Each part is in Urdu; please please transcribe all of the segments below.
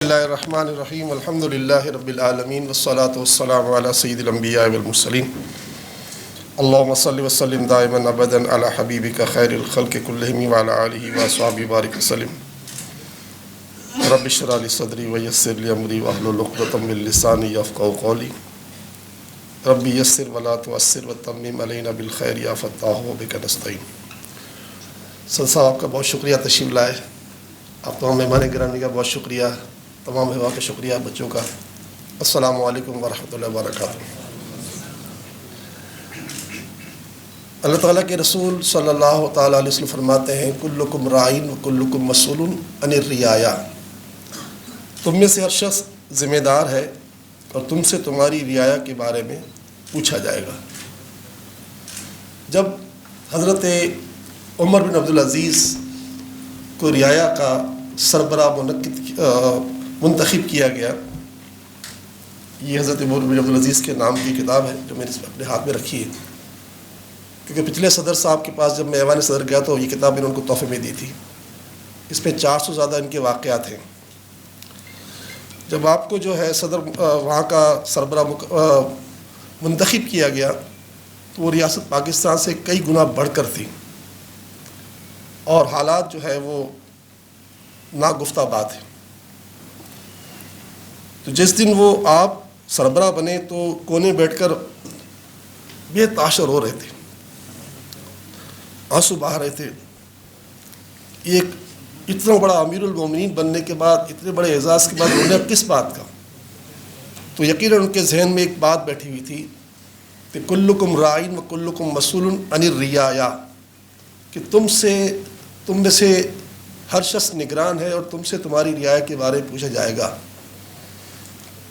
بسم اللہ الرحمن الرحیم الحمد للہ رب العالمین والصلاة والسلام علی سید الانبیاء والمرسلین اللہم صلی وسلم دائما ابدا علی حبیبک خیر الخلق کلہم وعلی آلہ واصحابہ بارک وسلم رب اشرح لی صدری ویسر لی امری واحلل عقدۃ من لسانی یفقہوا قولی رب یسر ولا تعسر وتمم علینا بالخیر یا فتاح وبک نستعین۔ سر صاحب آپ کا بہت شکریہ تشریف لائے، آپ تمام مہمان گرامی کا بہت شکریہ، تمام احباب کا شکریہ، بچوں کا۔ السلام علیکم ورحمۃ اللہ وبرکاتہ۔ اللہ تعالیٰ کے رسول صلی اللہ تعالیٰ علیہ وسلم فرماتے ہیں کلکم رائن و کلکم مسئول عن الرعایا، تم میں سے ہر شخص ذمہ دار ہے اور تم سے تمہاری رعایا کے بارے میں پوچھا جائے گا۔ جب حضرت عمر بن عبدالعزیز کو رعایا کا سربراہ منتخب کیا گیا، یہ حضرت عمر بن عبدالعزیز کے نام کی کتاب ہے جو میں نے اپنے ہاتھ میں رکھی ہے، کیونکہ پچھلے صدر صاحب کے پاس جب میں ایوان صدر گیا تو یہ کتاب میں نے ان کو تحفے میں دی تھی۔ اس میں 400 سے زیادہ ان کے واقعات ہیں۔ جب آپ کو جو ہے صدر وہاں کا سربراہ منتخب کیا گیا تو وہ ریاست پاکستان سے کئی گنا بڑھ کر تھی اور حالات جو ہے وہ ناگفتہ بات ہے۔ تو جس دن وہ آپ سربراہ بنے تو کونے بیٹھ کر بے تاشر ہو رہے تھے، آنسو بہا رہے تھے۔ ایک اتنا بڑا امیر المومنین بننے کے بعد، اتنے بڑے اعزاز کے بعد انہیں کس بات کا؟ تو یقیناً ان کے ذہن میں ایک بات بیٹھی ہوئی تھی کہ کلکم رائن و کلکم مسئول عن الرعایا، کہ تم میں سے ہر شخص نگران ہے اور تم سے تمہاری رعایا کے بارے میں پوچھا جائے گا۔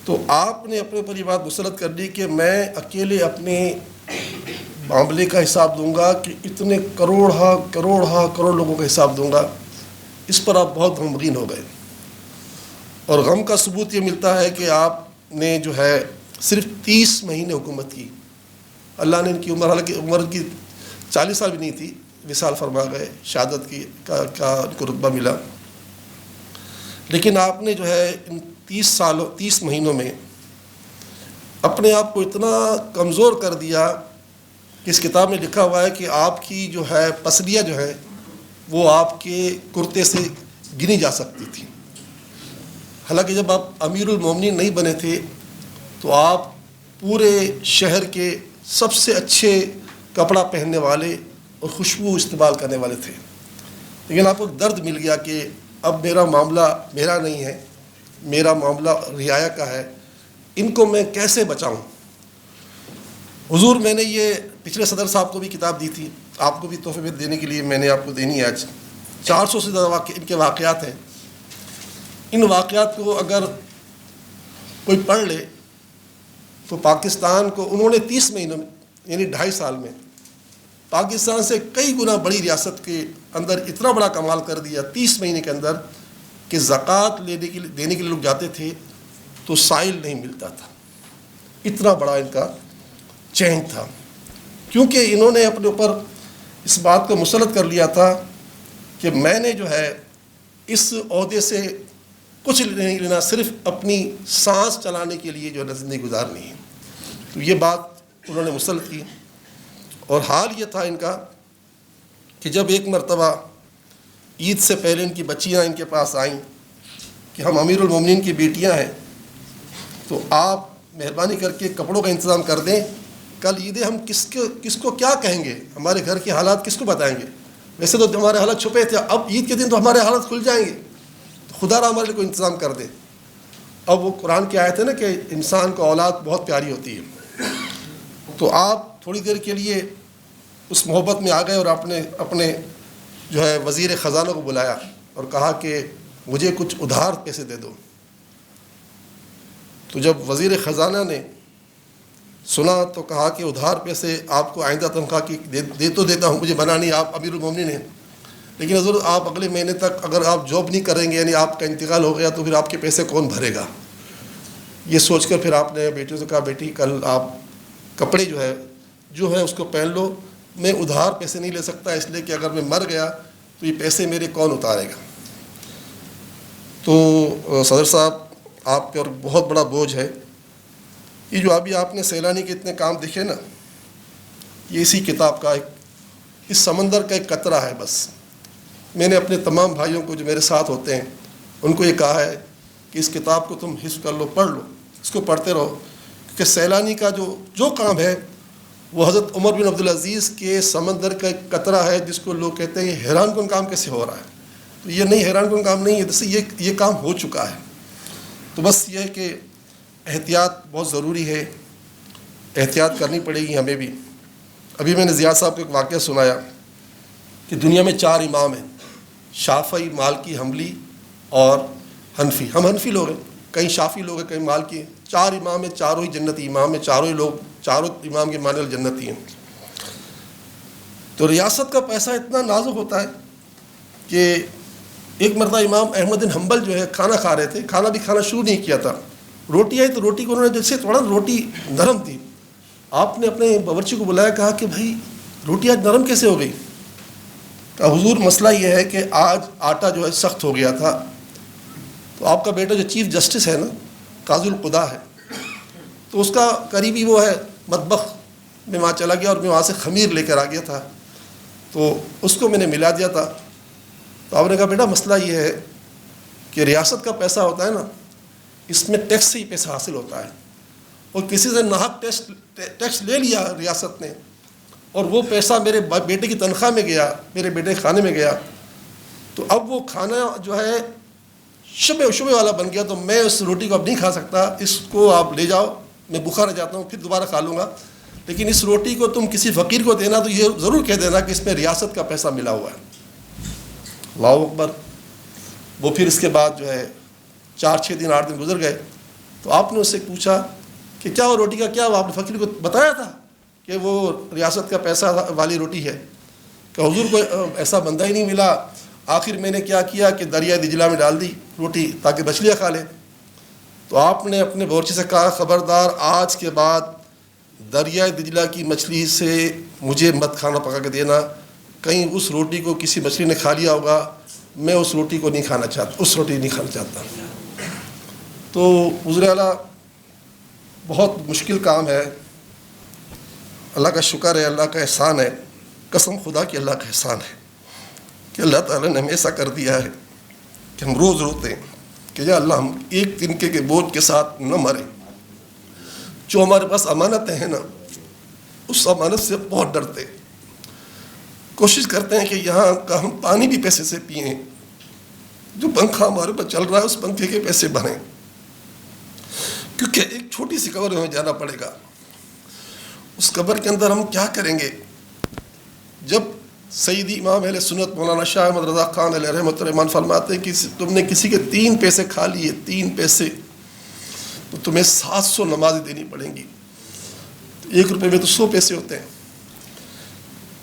تو آپ نے اپنے اوپر یہ بات مسلط کر دی کہ میں اکیلے اپنے معاملے کا حساب دوں گا کہ اتنے کروڑ لوگوں کا حساب دوں گا۔ اس پر آپ بہت غمگین ہو گئے، اور غم کا ثبوت یہ ملتا ہے کہ آپ نے جو ہے صرف 30 مہینے حکومت کی۔ اللہ نے ان کی حالانکہ عمر کی 40 سال بھی نہیں تھی، وصال فرما گئے، شہادت کی کا ان کو رتبہ ملا، لیکن آپ نے جو ہے ان 30 مہینوں میں اپنے آپ کو اتنا کمزور کر دیا کہ اس کتاب میں لکھا ہوا ہے کہ آپ کی جو ہے پسلیاں جو ہے وہ آپ کے کرتے سے گنی جا سکتی تھی۔ حالانکہ جب آپ امیر المومنین نہیں بنے تھے تو آپ پورے شہر کے سب سے اچھے کپڑا پہننے والے اور خوشبو استعمال کرنے والے تھے، لیکن آپ کو درد مل گیا کہ اب میرا معاملہ میرا نہیں ہے، میرا معاملہ رعایا کا ہے، ان کو میں کیسے بچاؤں؟ حضور، میں نے یہ پچھلے صدر صاحب کو بھی کتاب دی تھی، آپ کو بھی تحفے میں دینے کے لیے میں نے آپ کو دینی ہے آج۔ 400 سے زیادہ ان کے واقعات ہیں۔ ان واقعات کو اگر کوئی پڑھ لے تو پاکستان کو انہوں نے 30 مہینوں میں یعنی 2.5 سال میں پاکستان سے کئی گنا بڑی ریاست کے اندر اتنا بڑا کمال کر دیا 30 مہینے کے اندر کہ زکوٰۃ دینے کے لیے لوگ جاتے تھے تو سائل نہیں ملتا تھا۔ اتنا بڑا ان کا چین تھا، کیونکہ انہوں نے اپنے اوپر اس بات کو مسلط کر لیا تھا کہ میں نے جو ہے اس عہدے سے کچھ نہیں لینا، صرف اپنی سانس چلانے کے لیے جو ہے زندگی گزارنی ہے۔ تو یہ بات انہوں نے مسلط کی، اور حال یہ تھا ان کا کہ جب ایک مرتبہ عید سے پہلے ان کی بچیاں ان کے پاس آئیں کہ ہم امیر المومنین کی بیٹیاں ہیں، تو آپ مہربانی کر کے کپڑوں کا انتظام کر دیں، کل عید ہے، ہم کس کو کیا کہیں گے، ہمارے گھر کے حالات کس کو بتائیں گے؟ ویسے تو ہمارے حالات چھپے تھے، اب عید کے دن تو ہمارے حالات کھل جائیں گے، تو خدا را ہمارے لیے کوئی انتظام کر دے۔ اب وہ قرآن کی آیت ہے نا کہ انسان کو اولاد بہت پیاری ہوتی ہے، تو آپ تھوڑی دیر کے لیے اس محبت میں آ گئے اور آپ نے اپنے جو ہے وزیر خزانہ کو بلایا اور کہا کہ مجھے کچھ ادھار پیسے دے دو۔ تو جب وزیر خزانہ نے سنا تو کہا کہ ادھار پیسے آپ کو آئندہ تنخواہ کی دے تو دیتا ہوں، مجھے بنا نہیں، آپ امیر المومنین ہیں، لیکن حضور آپ اگلے مہینے تک اگر آپ جاب نہیں کریں گے، یعنی آپ کا انتقال ہو گیا، تو پھر آپ کے پیسے کون بھرے گا؟ یہ سوچ کر پھر آپ نے بیٹیوں سے کہا بیٹی کل آپ کپڑے جو ہے اس کو پہن لو، میں ادھار پیسے نہیں لے سکتا، اس لیے کہ اگر میں مر گیا تو یہ پیسے میرے کون اتارے گا؟ تو صدر صاحب آپ پہ اور بہت بڑا بوجھ ہے. یہ جو ابھی آپ نے سیلانی کے اتنے کام دیکھے نا، یہ اسی کتاب کا اس سمندر کا ایک قطرہ ہے بس. میں نے اپنے تمام بھائیوں کو جو میرے ساتھ ہوتے ہیں ان کو یہ کہا ہے کہ اس کتاب کو تم حفظ کر لو، پڑھ لو، اس کو پڑھتے رہو، کیونکہ سیلانی کا جو کام ہے وہ حضرت عمر بن عبدالعزیز کے سمندر کا ایک قطرہ ہے، جس کو لوگ کہتے ہیں یہ حیران کن کام کیسے ہو رہا ہے. تو یہ نہیں، حیران کن کام نہیں ہے، جیسے یہ کام ہو چکا ہے. تو بس یہ ہے کہ احتیاط بہت ضروری ہے، احتیاط کرنی پڑے گی ہمیں بھی. ابھی میں نے زیاد صاحب کو ایک واقعہ سنایا کہ دنیا میں 4 امام ہیں، شافعی، مالکی، حنبلی اور حنفی. ہم حنفی لوگ ہیں، کہیں شافعی لوگ ہیں، کہیں مالکی ہیں. 4 امام ہیں، چاروں ہی جنتی امام ہیں، چاروں امام کے معنی والے جنتی ہیں. تو ریاست کا پیسہ اتنا نازک ہوتا ہے کہ ایک مرتبہ امام احمد بن حنبل جو ہے کھانا کھا رہے تھے، کھانا بھی کھانا شروع نہیں کیا تھا. روٹی آئی تو روٹی کو انہوں نے جیسے تھوڑا روٹی نرم تھی، آپ نے اپنے باورچی کو بلایا، کہا کہ بھائی روٹی آج نرم کیسے ہو گئی؟ کہا حضور مسئلہ یہ ہے کہ آج آٹا جو ہے سخت ہو گیا تھا، تو آپ کا بیٹا جو چیف جسٹس ہے نا، قاضی القضا ہے، تو اس کا قریبی وہ ہے مطبخ میں وہاں چلا گیا اور میں وہاں سے خمیر لے کر آ گیا تھا، تو اس کو میں نے ملا دیا تھا. تو آپ نے کہا بیٹا مسئلہ یہ ہے کہ ریاست کا پیسہ ہوتا ہے نا، اس میں ٹیکس سے ہی پیسہ حاصل ہوتا ہے، اور کسی سے ناحق ٹیکس لے لیا ریاست نے، اور وہ پیسہ میرے بیٹے کی تنخواہ میں گیا، میرے بیٹے کے کھانے میں گیا، تو اب وہ کھانا جو ہے شبے والا بن گیا. تو میں اس روٹی کو اب نہیں کھا سکتا، اس کو آپ لے جاؤ، میں بھوکا رہ جاتا ہوں، پھر دوبارہ کھا لوں گا، لیکن اس روٹی کو تم کسی فقیر کو دینا تو یہ ضرور کہہ دینا کہ اس میں ریاست کا پیسہ ملا ہوا ہے. اللہ اکبر. وہ پھر اس کے بعد جو ہے 4-6 دن 8 دن گزر گئے، تو آپ نے اس سے پوچھا کہ کیا وہ روٹی کا کیا ہوا؟ آپ نے فقیر کو بتایا تھا کہ وہ ریاست کا پیسہ والی روٹی ہے؟ کہ حضور کو ایسا بندہ ہی نہیں ملا. آخر میں نے کیا کیا کہ دریا دجلہ میں ڈال دی روٹی تاکہ مچھلیاں کھا لیں. تو آپ نے اپنے باورچی سے کہا خبردار آج کے بعد دریا دجلہ کی مچھلی سے مجھے مت کھانا پکا کے دینا، کہیں اس روٹی کو کسی مچھلی نے کھا لیا ہوگا، میں اس روٹی کو نہیں کھانا چاہتا، اس روٹی نہیں کھانا چاہتا. تو حضور اعلیٰ بہت مشکل کام ہے. اللہ کا شکر ہے، اللہ کا احسان ہے، قسم خدا کی اللہ کا احسان ہے کہ اللہ تعالیٰ نے ہمیں ایسا کر دیا ہے کہ ہم روز روتے ہیں کہ یا اللہ ہم ایک تنکے کے بوجھ کے ساتھ نہ مریں. جو ہمارے پاس امانتیں ہیں نا، اس امانت سے بہت ڈرتے، کوشش کرتے ہیں کہ یہاں کا ہم پانی بھی پیسے سے پئیں، جو پنکھا ہمارے پاس چل رہا ہے اس پنکھے کے پیسے بھریں، کیونکہ ایک چھوٹی سی قبر میں جانا پڑے گا. اس قبر کے اندر ہم کیا کریں گے؟ جب سیدی امام اہل سنت مولانا شاہ احمد رضا خان علیہ رحمۃ الرحمٰن فرماتے ہیں کہ تم نے کسی کے 3 پیسے کھا لیے، 3 پیسے، تو تمہیں 700 نمازیں دینی پڑیں گی. 1 روپے میں تو 100 پیسے ہوتے ہیں.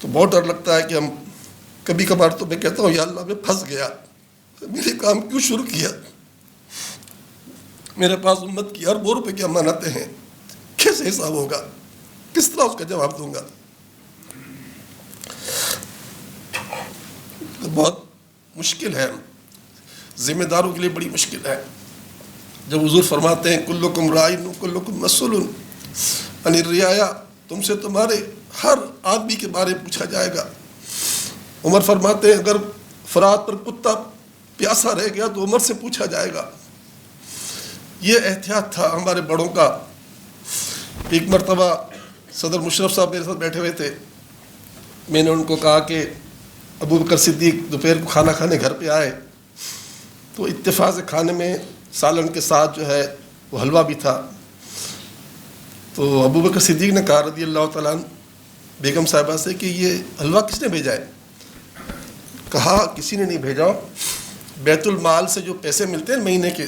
تو بہت ڈر لگتا ہے کہ ہم کبھی کبھار تو میں کہتا ہوں یا اللہ میں پھنس گیا، میرے کام کیوں شروع کیا؟ میرے پاس امت کی اربوں روپے کی امانتیں ہیں، کیسے حساب ہوگا؟ کس طرح اس کا جواب دوں گا؟ تو بہت مشکل ہے، ذمہ داروں کے لیے بڑی مشکل ہے. جب حضور فرماتے ہیں کلکم رائن کلکم مسئول عن الرعایا، تم سے تمہارے ہر آدمی کے بارے میں پوچھا جائے گا. عمر فرماتے ہیں اگر فرات پر کتا پیاسا رہ گیا تو عمر سے پوچھا جائے گا. یہ احتیاط تھا ہمارے بڑوں کا. ایک مرتبہ صدر مشرف صاحب میرے ساتھ بیٹھے ہوئے تھے، میں نے ان کو کہا کہ ابو بکر صدیق دوپہر کو کھانا کھانے گھر پہ آئے، تو اتفاق سے کھانے میں سالن کے ساتھ جو ہے وہ حلوہ بھی تھا. تو ابو بکر صدیق نے کہا رضی اللہ تعالیٰ عنہ بیگم صاحبہ سے کہ یہ حلوہ کس نے بھیجا ہے؟ کہا کسی نے نہیں بھیجا، بیت المال سے جو پیسے ملتے ہیں مہینے کے،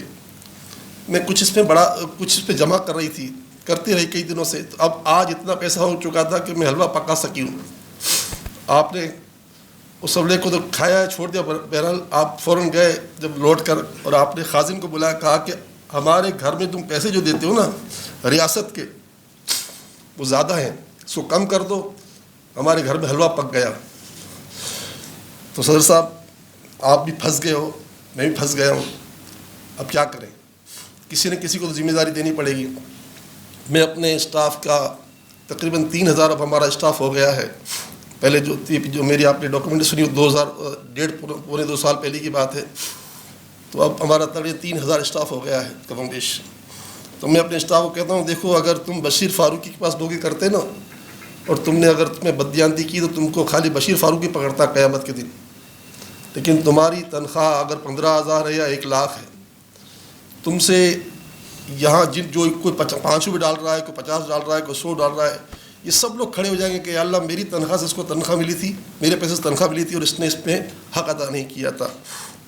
میں کچھ اس پہ جمع کر رہی تھی، کرتی رہی کئی دنوں سے، تو اب آج اتنا پیسہ ہو چکا تھا کہ میں حلوہ پکا سکی ہوں. آپ نے اس حلوے کو تو کھایا چھوڑ دیا. بہرحال آپ فوراً گئے جب لوٹ کر، اور آپ نے خازن کو بلایا، کہا کہ ہمارے گھر میں تم پیسے جو دیتے ہو نا ریاست کے، وہ زیادہ ہیں، اس کو کم کر دو، ہمارے گھر میں حلوہ پک گیا. تو صدر صاحب آپ بھی پھنس گئے ہو، میں بھی پھنس گیا ہوں، اب کیا کریں؟ کسی نہ کسی کو تو ذمہ داری دینی پڑے گی. میں اپنے اسٹاف کا تقریباً 3000 اب ہمارا اسٹاف ہو گیا ہے. پہلے جو میری آپ نے ڈاکومنٹ سنی 1.5 2 سال پہلے کی بات ہے. تو اب ہمارا تقریباً 3000 اسٹاف ہو گیا ہے کم بیش. تو میں اپنے اسٹاف کو کہتا ہوں دیکھو اگر تم بشیر فاروقی کے پاس ڈوگے کرتے نا اور اگر تمہیں بددیانتی کی تو تم کو خالی بشیر فاروقی پکڑتا قیامت کے دن. لیکن تمہاری تنخواہ اگر 15,000 ہے یا 1 لاکھ ہے, تم سے یہاں جو کوئی 5 روپئے ڈال رہا ہے, کوئی 50 ڈال رہا ہے, کوئی 100 ڈال رہا ہے, یہ سب لوگ کھڑے ہو جائیں گے کہ یا اللہ میری تنخواہ سے اس کو تنخواہ ملی تھی, میرے پیسے سے تنخواہ ملی تھی اور اس نے اس پہ حق ادا نہیں کیا تھا,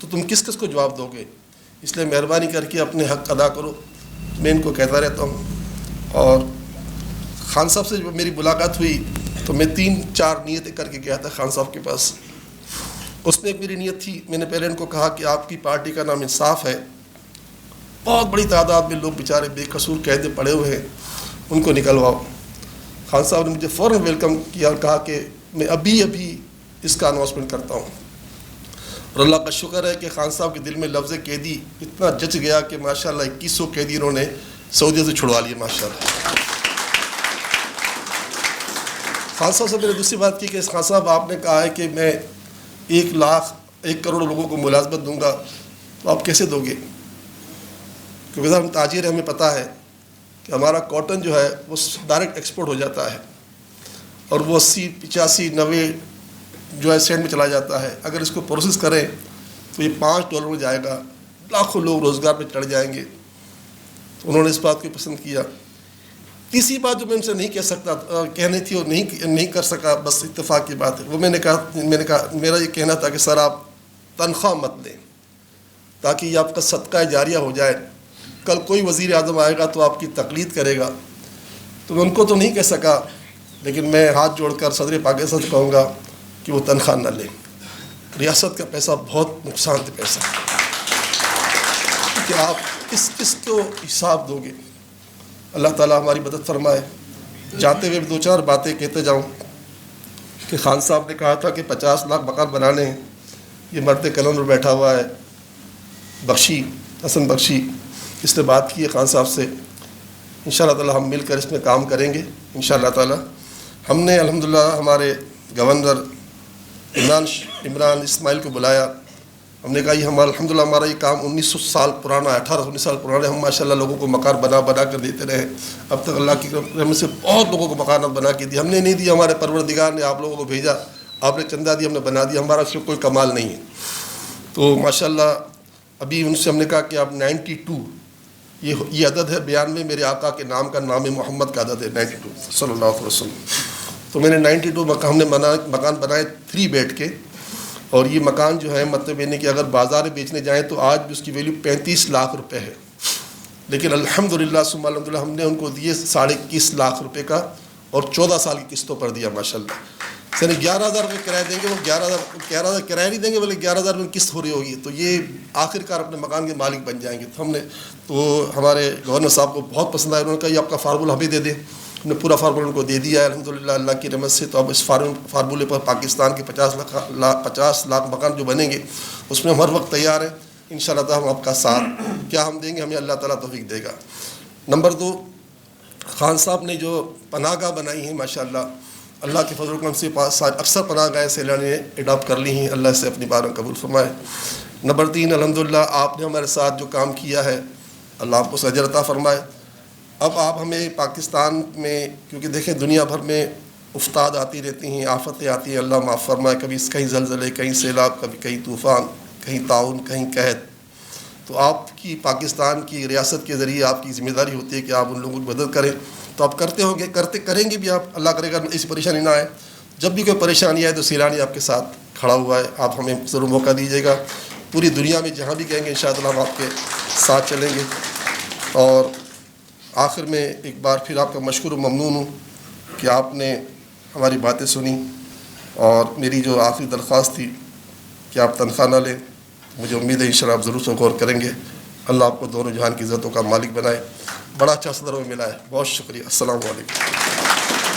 تو تم کس کس کو جواب دو گے. اس لیے مہربانی کر کے اپنے حق ادا کرو. میں ان کو کہتا رہتا ہوں. اور خان صاحب سے جب میری ملاقات ہوئی تو میں 3-4 نیتیں کر کے گیا تھا خان صاحب کے پاس. اس میں ایک میری نیت تھی, میں نے پہلے ان کو کہا کہ آپ کی پارٹی کا نام انصاف ہے, بہت بڑی تعداد میں لوگ بیچارے بے قصور قیدے پڑے ہوئے ہیں, ان کو نکلواؤ. خان صاحب نے مجھے فوراً ویلکم کیا اور کہا کہ میں ابھی اس کا اناؤنسمنٹ کرتا ہوں. اور اللہ کا شکر ہے کہ خان صاحب کے دل میں لفظ قیدی اتنا جچ گیا کہ ماشاءاللہ 2100 قیدی انہوں نے سعودیہ سے چھڑوا لیے ماشاءاللہ. خان صاحب سے میں نے دوسری بات کی کہ خان صاحب آپ نے کہا ہے کہ میں 1 کروڑ لوگوں کو ملازمت دوں گا, تو آپ کیسے دو گے؟ کیونکہ ہم تاجر ہیں, ہمیں پتہ ہے کہ ہمارا کاٹن جو ہے وہ ڈائریکٹ ایکسپورٹ ہو جاتا ہے اور وہ 80 85 90 جو ہے سینٹ میں چلا جاتا ہے. اگر اس کو پروسیس کریں تو یہ $5 میں جائے گا, لاکھوں لوگ روزگار پہ چڑھ جائیں گے. تو انہوں نے اس بات کو پسند کیا. تیسری بات جو میں ان سے نہیں کہہ سکتا کہنی تھی اور نہیں کر سکا, بس اتفاق کی بات ہے, وہ میں نے کہا میرا یہ کہنا تھا کہ سر آپ تنخواہ مت لیں تاکہ یہ آپ کا صدقہ جاریہ ہو جائے. کل کوئی وزیر اعظم آئے گا تو آپ کی تقلید کرے گا. تو میں ان کو تو نہیں کہہ سکا, لیکن میں ہاتھ جوڑ کر صدر پاکستان سے کہوں گا کہ وہ تنخواہ نہ لیں. ریاست کا پیسہ بہت نقصان دہ پیسہ کہ آپ کس کو حساب دو گے. اللہ تعالیٰ ہماری مدد فرمائے. جاتے ہوئے 2-4 باتیں کہتے جاؤں کہ خان صاحب نے کہا تھا کہ 50 لاکھ مکان بنانے ہیں. یہ مرد کلندر بیٹھا ہوا ہے حسن بخشی, اس نے بات کی ہے خان صاحب سے. انشاءاللہ تعالیٰ ہم مل کر اس میں کام کریں گے انشاءاللہ تعالیٰ. ہم نے الحمدللہ ہمارے گورنر عمران اسماعیل کو بلایا. ہم نے کہا یہ الحمدللہ ہمارا یہ کام 1900 سال پرانا ہے, 1819 سال پرانا ہے. ہم ماشاءاللہ لوگوں کو مکان بنا کر دیتے رہے. اب تک اللہ کی رحمت سے بہت لوگوں کو مکانات بنا کے دی. ہم نے نہیں دی, ہمارے پروردگار نے آپ لوگوں کو بھیجا, آپ نے چندہ دیا, ہم نے بنا دیا. ہمارا اس میں کوئی کمال نہیں ہے. تو ماشاءاللہ ابھی ان سے ہم نے کہا کہ آپ 92 یہ عدد ہے 92 میرے آقا کے نام کا, نام محمد کا عدد ہے 92 صلی اللہ علیہ وسلم. تو میں نے 92 ہم نے مکان بنائے 3 بیڈ کے. اور یہ مکان جو ہے مطلب یہ نہیں کہ اگر بازار میں بیچنے جائیں تو آج بھی اس کی ویلیو 35 لاکھ روپے ہے. لیکن الحمدللہ ثم الحمدللہ ہم نے ان کو دیے 21.5 لاکھ روپے کا اور 14 سال کی قسطوں پر دیا ماشاءاللہ. یعنی 11,000 روپے کرایہ دیں گے, وہ 11,000 کرایہ نہیں دیں گے بلکہ 11,000 روپے قسط ہو رہی ہوگی. تو یہ آخرکار اپنے مکان کے مالک بن جائیں گے. تو ہمارے گورنر صاحب کو بہت پسند آیا. انہوں نے کہا یہ آپ کا فارمولہ ہمیں دے دیں. ہم نے پورا فارمولہ ان کو دے دیا ہے الحمدللہ اللہ کی رحمت سے. تو اب اس فارمولے پر پاکستان کے 50 لاکھ مکان جو بنیں گے اس میں ہم ہر وقت تیار ہیں انشاءاللہ تعالیٰ. ہم آپ کا ساتھ کیا ہم دیں گے, ہمیں اللہ تعالیٰ توفیق دے گا. نمبر 2, خان صاحب نے جو پناہ گاہ بنائی ہیں ماشاءاللہ اللہ کے فضل و کرم سے اکثر پناہ گاہیں سیلانی نے اڈاپٹ کر لی ہیں. اللہ سے اپنی باروں قبول فرمائے. نمبر 3 الحمدللہ آپ نے ہمارے ساتھ جو کام کیا ہے اللہ آپ کو اجر عطا فرمائے. اب آپ ہمیں پاکستان میں کیونکہ دیکھیں دنیا بھر میں افتاد آتی رہتی ہیں, آفتیں آتی ہیں, اللہ معاف فرمائے. کبھی کہیں زلزلے, کہیں سیلاب, کہیں طوفان, کہیں طاعون, کہیں قحط. تو آپ کی پاکستان کی ریاست کے ذریعے آپ کی ذمہ داری ہوتی ہے کہ آپ ان لوگوں کی مدد کریں. تو آپ کرتے ہوں گے, کریں گے بھی آپ. اللہ کرے گا ایسی پریشانی نہ آئے. جب بھی کوئی پریشانی آئے تو سیلانی آپ کے ساتھ کھڑا ہوا ہے. آپ ہمیں ضرور موقع دیجیے گا. پوری دنیا میں جہاں بھی کہیں گے انشاءاللہ ہم آپ کے ساتھ چلیں گے. اور آخر میں ایک بار پھر آپ کا مشکور و ممنون ہوں کہ آپ نے ہماری باتیں سنی. اور میری جو آخری درخواست تھی کہ آپ تنخواہ نہ لیں, مجھے امید ہے انشاءاللہ آپ ضرور سے غور کریں گے. اللہ آپ کو دونوں جہان کی عزتوں کا مالک بنائے. بڑا اچھا صدر میں ملا ہے. بہت شکریہ. السلام علیکم.